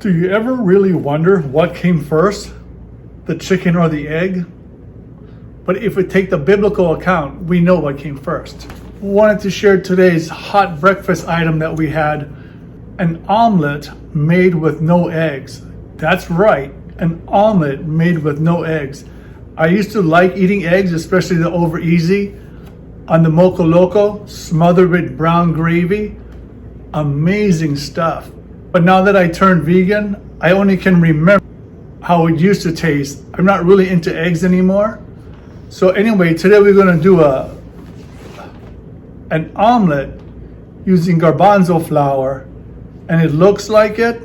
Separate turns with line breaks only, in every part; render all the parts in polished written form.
Do you ever really wonder what came first, the chicken or the egg? But if we take the biblical account, we know what came first. Wanted to share today's hot breakfast item that we had, an omelet made with no eggs. That's right, an omelet made with no eggs. I used to like eating eggs, especially the over easy, on the Mocha Loco, smothered with brown gravy. Amazing stuff. But now that I turned vegan, I only can remember how it used to taste. I'm not really into eggs anymore. So anyway, today we're gonna do an omelet using garbanzo flour, and it looks like it.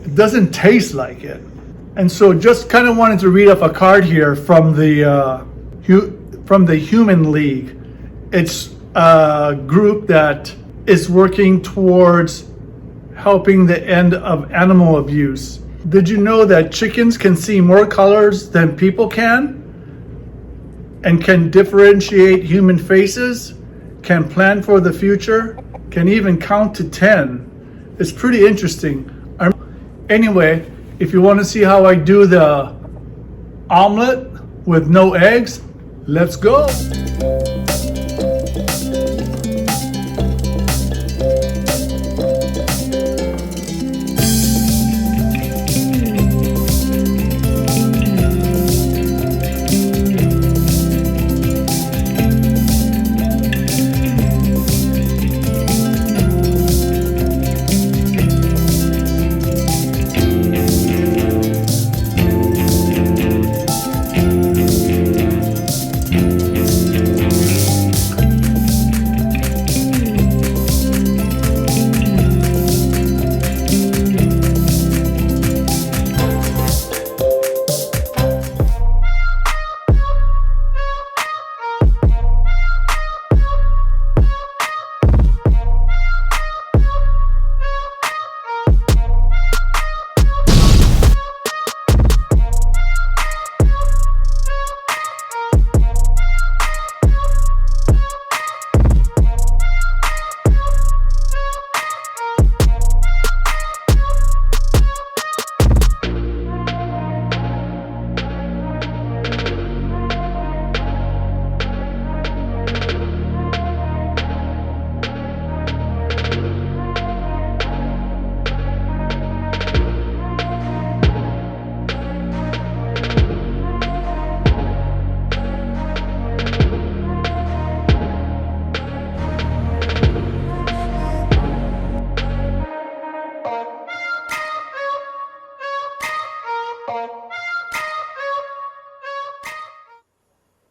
It doesn't taste like it. And so just kind of wanted to read off a card here from the Human League. It's a group that is working towards helping the end of animal abuse. Did you know that chickens can see more colors than people can? And can differentiate human faces? Can plan for the future? Can even count to 10? It's pretty interesting. Anyway, if you want to see how I do the omelet with no eggs, let's go.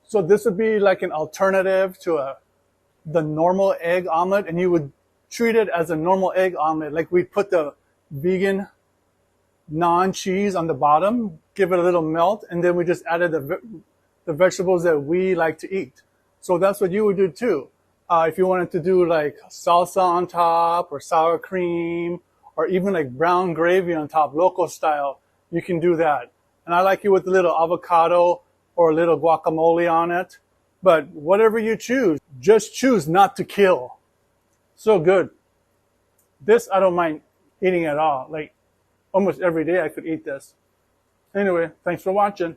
So this would be like an alternative to the normal egg omelet, and you would treat it as a normal egg omelet. Like we'd put the vegan non-cheese on the bottom, give it a little melt, and then we just added the vegetables that we like to eat. So that's what you would do too. If you wanted to do like salsa on top or sour cream or even like brown gravy on top, local style, you can do that. And I like it with a little avocado or a little guacamole on it. But whatever you choose, just choose not to kill. So good. This I don't mind eating at all. Like almost every day I could eat this. Anyway, thanks for watching.